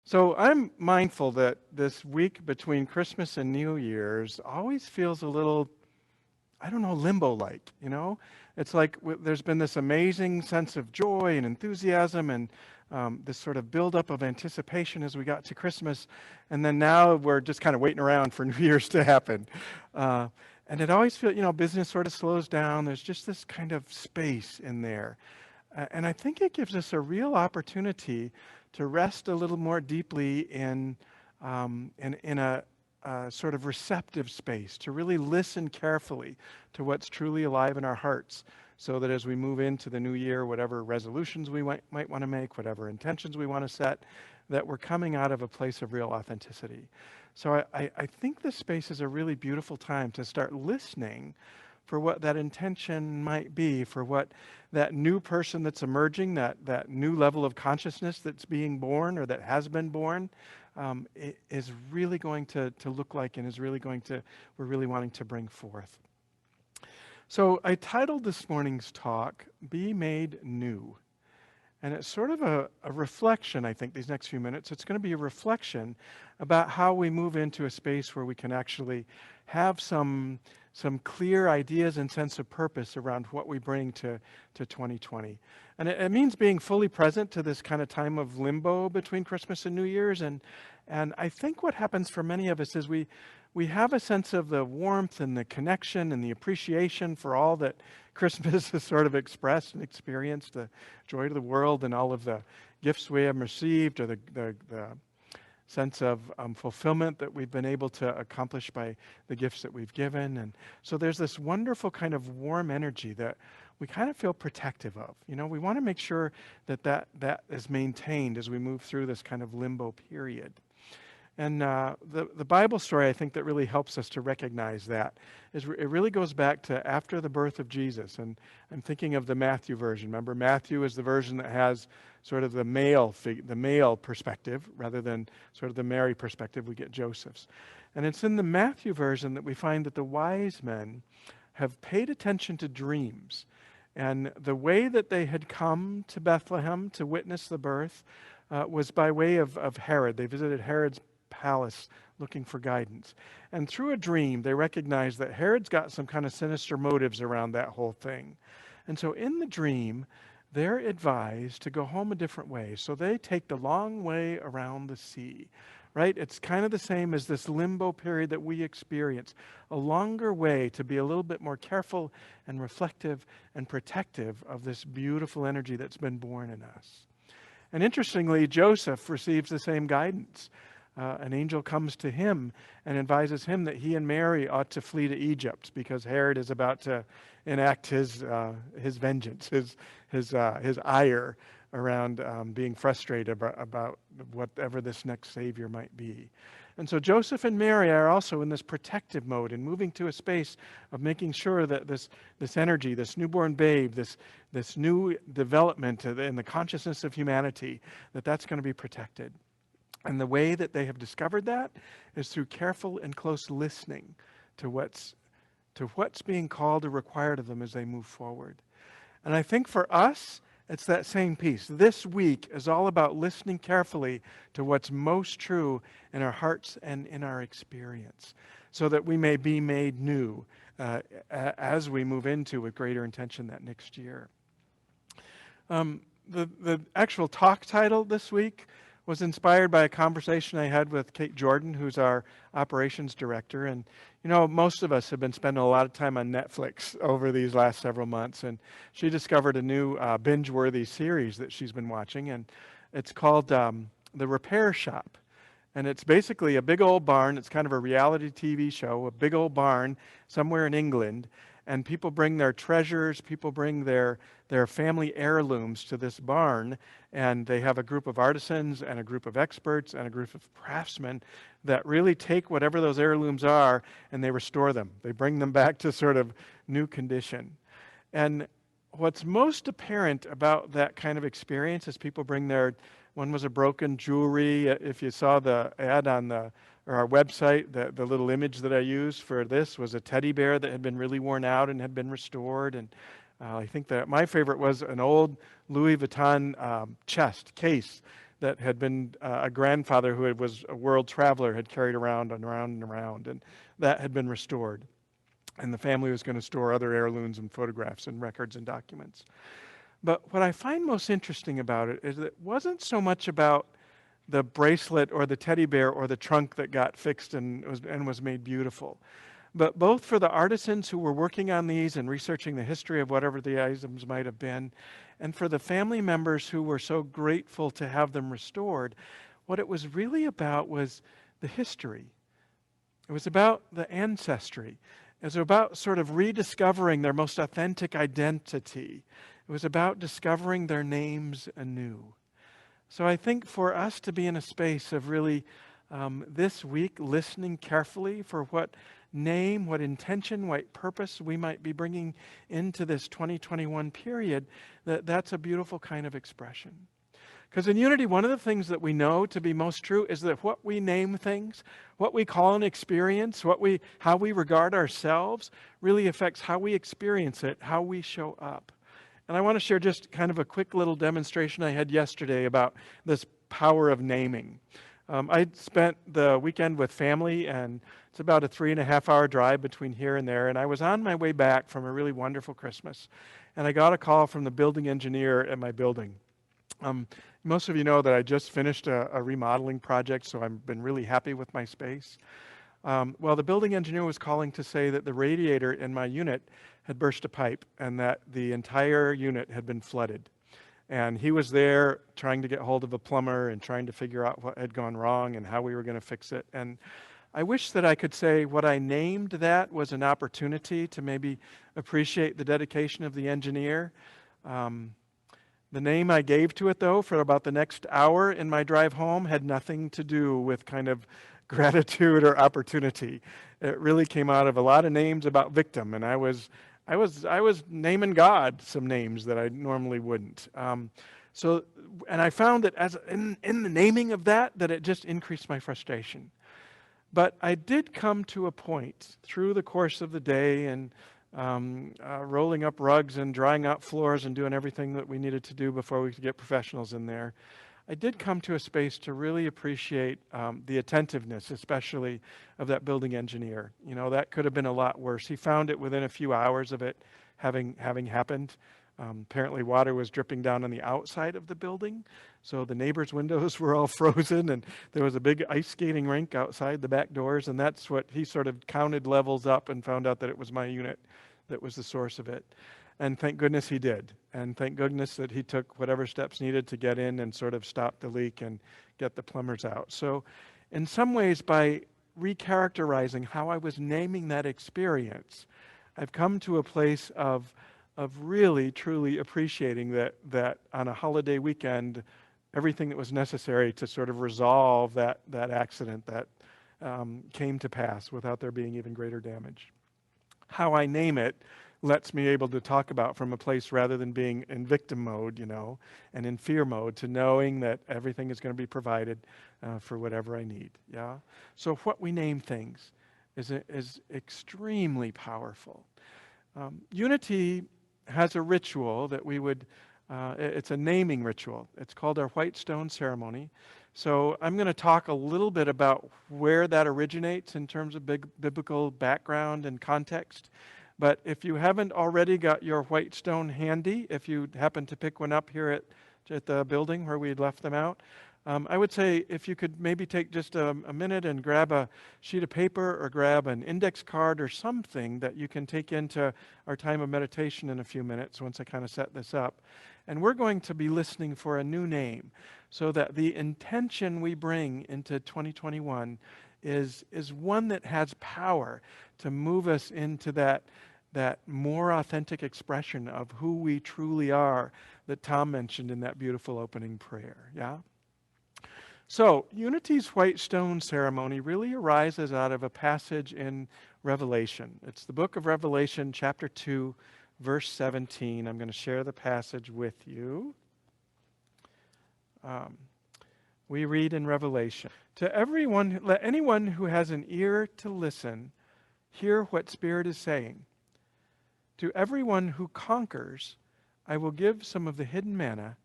So I'm mindful that this week between Christmas and New Year's always feels a little, I don't know, limbo-like, you know? It's like there's been this amazing sense of joy and enthusiasm and this sort of buildup of anticipation as we got to Christmas. And then now we're just kind of waiting around for New Year's to happen. Uh, and it always feels, business sort of slows down. There's just this kind of space in there. And I think it gives us a real opportunity to rest a little more deeply in a sort of receptive space, to really listen carefully to what's truly alive in our hearts, so that as we move into the new year, whatever resolutions we might want to make, whatever intentions we want to set, that we're coming out of a place of real authenticity. So I think this space is a really beautiful time to start listening for what that intention might be, for what that new person that's emerging, that new level of consciousness that's being born or that has been born, is really going to look like and is really we're really wanting to bring forth. So I titled this morning's talk, Be Made New. And it's sort of a reflection, I think, these next few minutes. It's going to be a reflection about how we move into a space where we can actually have some clear ideas and sense of purpose around what we bring to 2020. And it means being fully present to this kind of time of limbo between Christmas and New Year's. And I think what happens for many of us is we have a sense of the warmth and the connection and the appreciation for all that Christmas has sort of expressed and experienced, the joy to the world and all of the gifts we have received, or the sense of fulfillment that we've been able to accomplish by the gifts that we've given. And so there's this wonderful kind of warm energy that we kind of feel protective of. We want to make sure that is maintained as we move through this kind of limbo period. And the Bible story, I think, that really helps us to recognize that is it really goes back to after the birth of Jesus. And I'm thinking of the Matthew version. Remember, Matthew is the version that has sort of the male perspective rather than sort of the Mary perspective. We get Joseph's. And it's in the Matthew version that we find that the wise men have paid attention to dreams. And the way that they had come to Bethlehem to witness the birth was by way of Herod. They visited Herod's palace looking for guidance. And through a dream, they recognized that Herod's got some kind of sinister motives around that whole thing. And so in the dream, they're advised to go home a different way. So they take the long way around the sea, right? It's kind of the same as this limbo period that we experience, a longer way to be a little bit more careful and reflective and protective of this beautiful energy that's been born in us. And interestingly, Joseph receives the same guidance. An angel comes to him and advises him that he and Mary ought to flee to Egypt because Herod is about to enact his vengeance, his ire around being frustrated about whatever this next savior might be. And so Joseph and Mary are also in this protective mode and moving to a space of making sure that this energy, this newborn babe, this new development in the consciousness of humanity, that's going to be protected. And the way that they have discovered that is through careful and close listening to what's being called or required of them as they move forward. And I think for us, it's that same piece. This week is all about listening carefully to what's most true in our hearts and in our experience, so that we may be made new as we move into with greater intention that next year. The actual talk title this week was inspired by a conversation I had with Kate Jordan, who's our operations director. And, most of us have been spending a lot of time on Netflix over these last several months. And she discovered a new binge-worthy series that she's been watching. And it's called The Repair Shop. And it's basically a big old barn. It's kind of a reality TV show, a big old barn somewhere in England. And people bring their treasures, people bring their family heirlooms to this barn, and they have a group of artisans and a group of experts and a group of craftsmen that really take whatever those heirlooms are and they restore them. They bring them back to sort of new condition. And what's most apparent about that kind of experience is people bring one was a broken jewelry. If you saw the ad on our website, the little image that I used for this was a teddy bear that had been really worn out and had been restored. And I think that my favorite was an old Louis Vuitton case that had been a grandfather who was a world traveler had carried around and around and around, and that had been restored. And the family was going to store other heirlooms and photographs and records and documents. But what I find most interesting about it is that it wasn't so much about the bracelet or the teddy bear or the trunk that got fixed and was made beautiful. But both for the artisans who were working on these and researching the history of whatever the items might have been, and for the family members who were so grateful to have them restored, what it was really about was the history. It was about the ancestry. It was about sort of rediscovering their most authentic identity. It was about discovering their names anew. So I think for us to be in a space of really this week listening carefully for what name, what intention, what purpose we might be bringing into this 2021 period, that's a beautiful kind of expression. Because in unity, one of the things that we know to be most true is that what we name things, what we call an experience, how we regard ourselves, really affects how we experience it, how we show up. And I want to share just kind of a quick little demonstration I had yesterday about this power of naming. I spent the weekend with family, and it's about a 3.5-hour drive between here and there. And I was on my way back from a really wonderful Christmas, and I got a call from the building engineer at my building. Most of you know that I just finished a remodeling project, so I've been really happy with my space. Well, the building engineer was calling to say that the radiator in my unit had burst a pipe and that the entire unit had been flooded. And he was there trying to get hold of a plumber and trying to figure out what had gone wrong and how we were going to fix it. And I wish that I could say what I named that was an opportunity to maybe appreciate the dedication of the engineer. The name I gave to it, though, for about the next hour in my drive home had nothing to do with kind of gratitude or opportunity. It really came out of a lot of names about victim, and I was naming God some names that I normally wouldn't. And I found that as in the naming of that it just increased my frustration. But I did come to a point through the course of the day and rolling up rugs and drying out floors and doing everything that we needed to do before we could get professionals in there. I did come to a space to really appreciate the attentiveness, especially of that building engineer. You know, that could have been a lot worse. He found it within a few hours of it having happened. Apparently water was dripping down on the outside of the building, so the neighbors' windows were all frozen, and there was a big ice skating rink outside the back doors, and that's what he sort of counted levels up and found out that it was my unit that was the source of it. And thank goodness he did. And thank goodness that he took whatever steps needed to get in and sort of stop the leak and get the plumbers out. So in some ways, by recharacterizing how I was naming that experience, I've come to a place of really, truly appreciating that on a holiday weekend, everything that was necessary to sort of resolve that accident that came to pass without there being even greater damage. How I name it lets me able to talk about from a place rather than being in victim mode, you know, and in fear mode, to knowing that everything is going to be provided for whatever I need. Yeah. So what we name things is extremely powerful. Unity has a ritual that we would. It's a naming ritual. It's called our white stone ceremony. So I'm going to talk a little bit about where that originates in terms of biblical background and context. But if you haven't already got your white stone handy, if you happen to pick one up here at the building where we had left them out, I would say if you could maybe take just a minute and grab a sheet of paper or grab an index card or something that you can take into our time of meditation in a few minutes once I kind of set this up. And we're going to be listening for a new name so that the intention we bring into 2021 is one that has power to move us into that more authentic expression of who we truly are that Tom mentioned in that beautiful opening prayer. Yeah? So, Unity's white stone ceremony really arises out of a passage in Revelation. It's the book of Revelation, chapter 2, verse 17. I'm going to share the passage with you. We read in Revelation, "To everyone, let anyone who has an ear to listen hear what Spirit is saying. To everyone who conquers, I will give some of the hidden manna,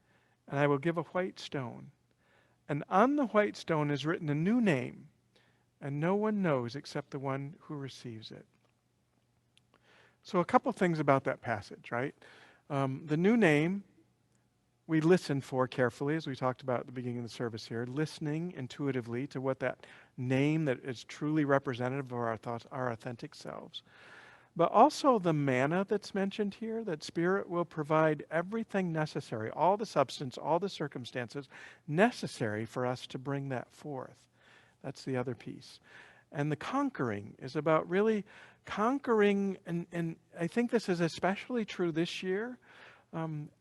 and I will give a white stone. And on the white stone is written a new name, and no one knows except the one who receives it. So a couple things about that passage, right? The new name we listen for carefully, as we talked about at the beginning of the service here, listening intuitively to what that name that is truly representative of our thoughts, our authentic selves. But also the manna that's mentioned here, that Spirit will provide everything necessary, all the substance, all the circumstances necessary for us to bring that forth. That's the other piece. And the conquering is about really conquering, and I think this is especially true this year.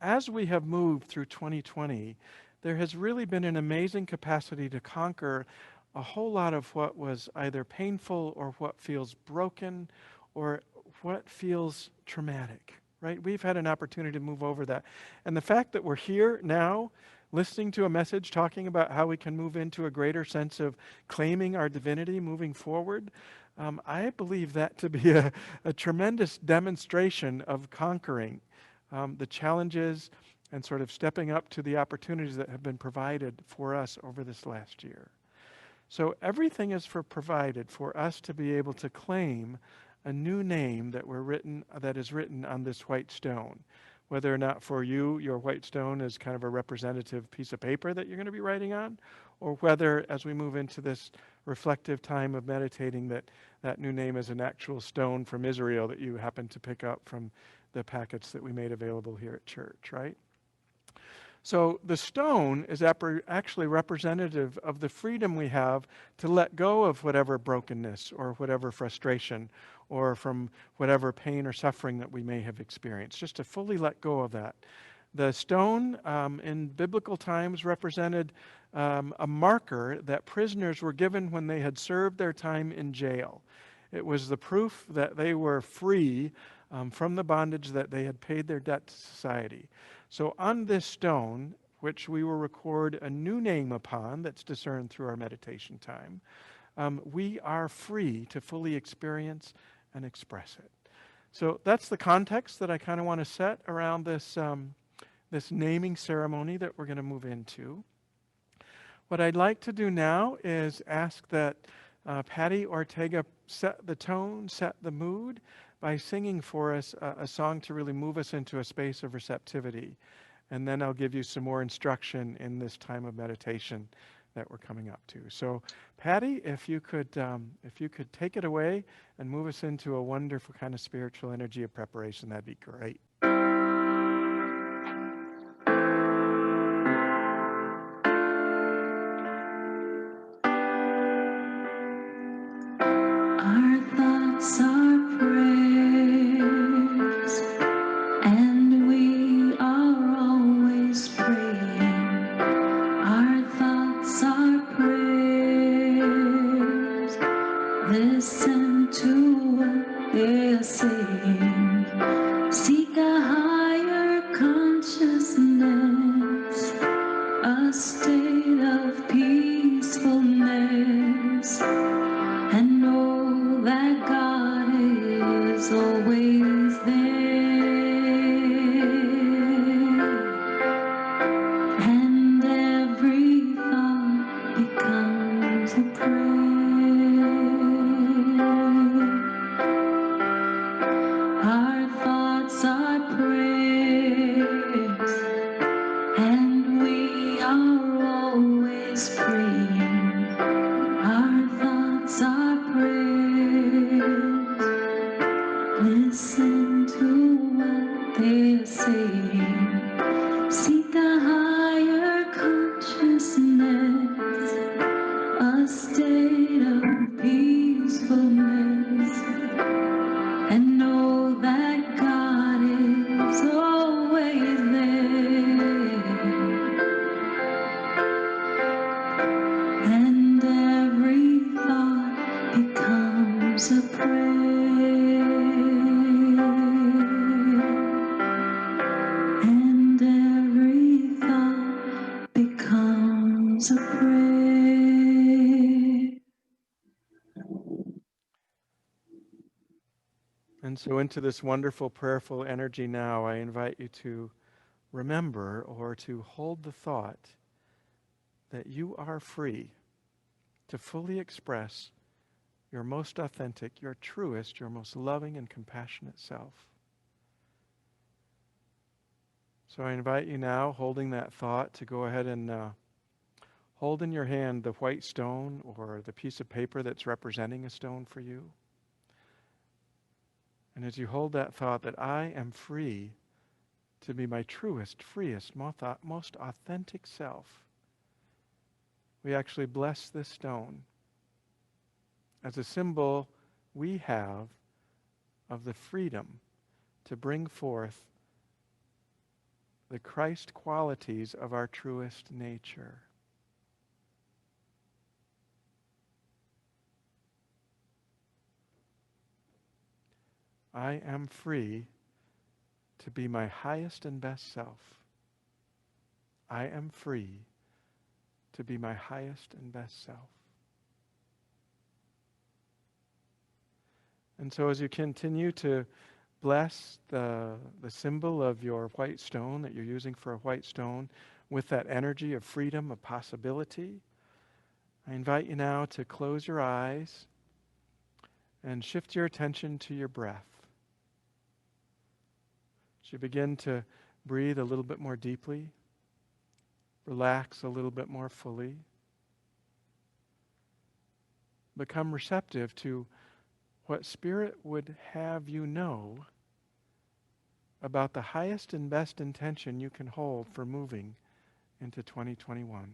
As we have moved through 2020, there has really been an amazing capacity to conquer a whole lot of what was either painful or what feels broken or what feels traumatic, right? We've had an opportunity to move over that. And the fact that we're here now, listening to a message talking about how we can move into a greater sense of claiming our divinity moving forward, I believe that to be a tremendous demonstration of conquering the challenges and sort of stepping up to the opportunities that have been provided for us over this last year. So everything is provided for us to be able to claim a new name that is written on this white stone. Whether or not for you, your white stone is kind of a representative piece of paper that you're going to be writing on, or whether as we move into this reflective time of meditating that new name is an actual stone from Israel that you happen to pick up from the packets that we made available here at church, right? So the stone is actually representative of the freedom we have to let go of whatever brokenness or whatever frustration or from whatever pain or suffering that we may have experienced, just to fully let go of that. The stone in biblical times represented a marker that prisoners were given when they had served their time in jail. It was the proof that they were free from the bondage that they had paid their debt to society. So on this stone, which we will record a new name upon that's discerned through our meditation time, we are free to fully experience and express it. So that's the context that I kind of want to set around this, this naming ceremony that we're going to move into. What I'd like to do now is ask that Patty Ortega set the tone, set the mood by singing for us a song to really move us into a space of receptivity. And then I'll give you some more instruction in this time of meditation that we're coming up to. So Patty, if you could take it away and move us into a wonderful kind of spiritual energy of preparation, that'd be great. Our thoughts are prayers, and we are always praying. Our thoughts are prayers. Listen to what they're saying. Seek a higher consciousness, a state of peacefulness, and know that God is always there. And every thought becomes a prayer. Our thoughts are prayers, and we are always praying. Our thoughts are prayers. Listen to what they're saying. Seek a higher consciousness, a state of peacefulness, and know that God is always there. And every thought becomes a prayer. And every thought becomes a prayer. And so into this wonderful prayerful energy now, I invite you to remember or to hold the thought that you are free to fully express your most authentic, your truest, your most loving and compassionate self. So I invite you now, holding that thought, to go ahead and hold in your hand the white stone or the piece of paper that's representing a stone for you. And as you hold that thought that I am free to be my truest, freest, most authentic self, we actually bless this stone as a symbol we have of the freedom to bring forth the Christ qualities of our truest nature. I am free to be my highest and best self. I am free to be my highest and best self. And so as you continue to bless the symbol of your white stone that you're using for a white stone with that energy of freedom, of possibility, I invite you now to close your eyes and shift your attention to your breath. As you begin to breathe a little bit more deeply, relax a little bit more fully, become receptive to what Spirit would have you know about the highest and best intention you can hold for moving into 2021.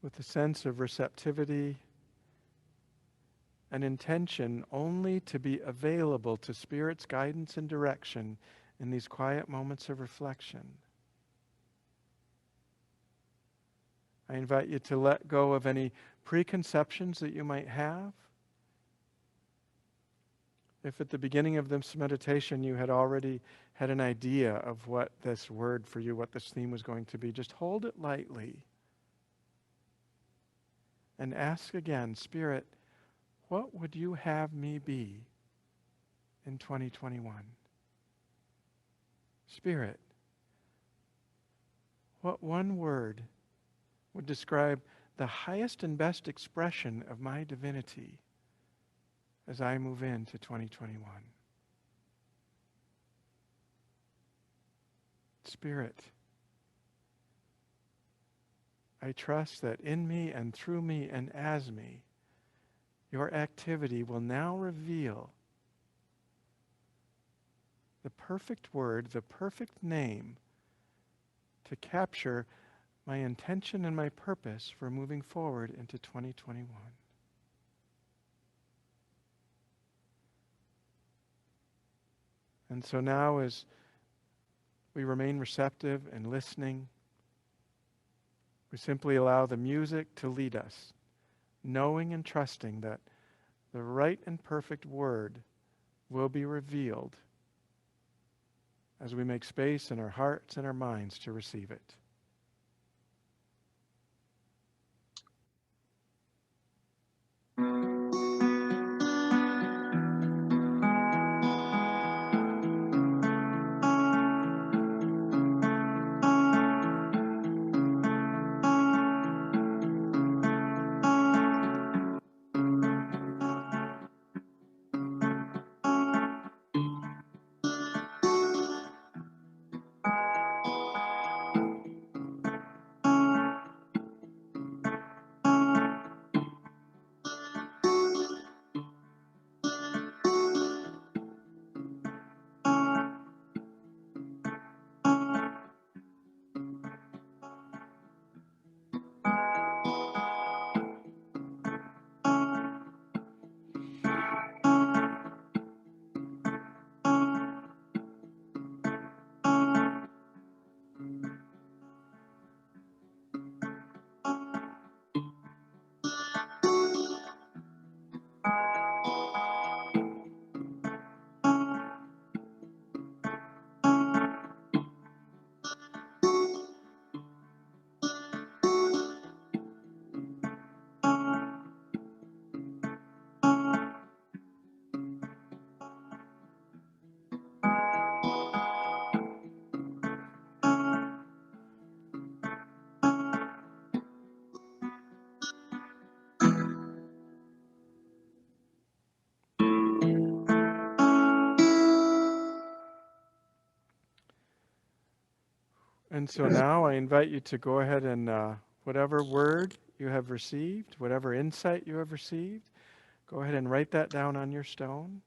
With a sense of receptivity and intention only to be available to Spirit's guidance and direction in these quiet moments of reflection. I invite you to let go of any preconceptions that you might have. If at the beginning of this meditation you had already had an idea of what this word for you, what this theme was going to be, just hold it lightly and ask again, Spirit, what would you have me be in 2021? Spirit, what one word would describe the highest and best expression of my divinity as I move into 2021? Spirit, I trust that in me and through me and as me, your activity will now reveal the perfect word, the perfect name to capture my intention and my purpose for moving forward into 2021. And so now as we remain receptive and listening, we simply allow the music to lead us, knowing and trusting that the right and perfect word will be revealed as we make space in our hearts and our minds to receive it. And so now I invite you to go ahead and whatever word you have received, whatever insight you have received, go ahead and write that down on your stone.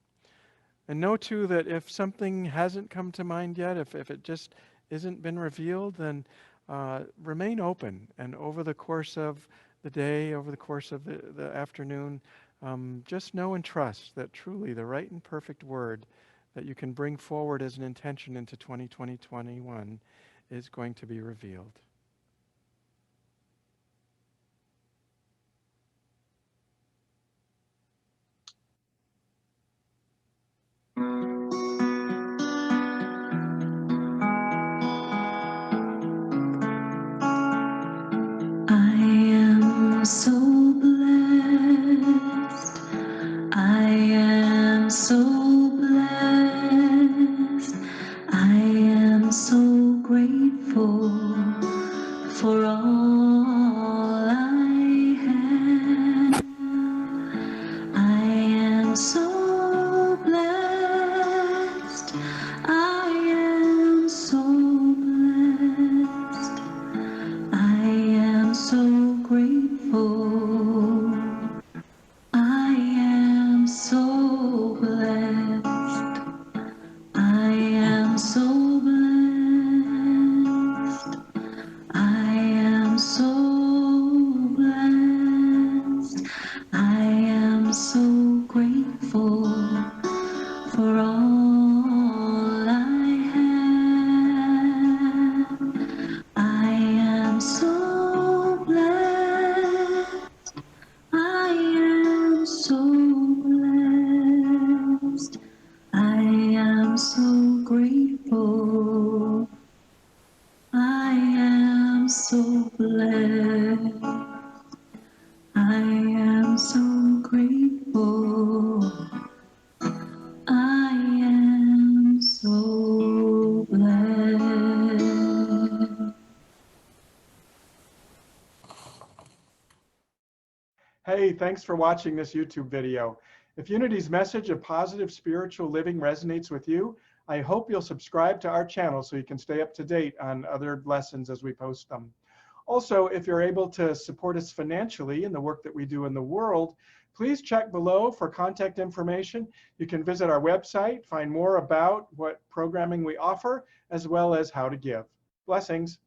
And know too that if something hasn't come to mind yet, if it just isn't been revealed, then remain open. And over the course of the day, over the course of the afternoon, just know and trust that truly the right and perfect word that you can bring forward as an intention into 2021 is going to be revealed. I am so blessed. I am so blessed. I am so grateful for all I have. I am so blessed. I am so blessed. I am so grateful. I am so blessed. I am so blessed. I am so blessed. I am so grateful for all I have. I am so blessed. I am so blessed. I am so grateful. I am so blessed. I am so grateful. I am so blessed. Hey, thanks for watching this YouTube video. If Unity's message of positive spiritual living resonates with you, I hope you'll subscribe to our channel so you can stay up to date on other lessons as we post them. Also, if you're able to support us financially in the work that we do in the world, please check below for contact information. You can visit our website, find more about what programming we offer, as well as how to give. Blessings.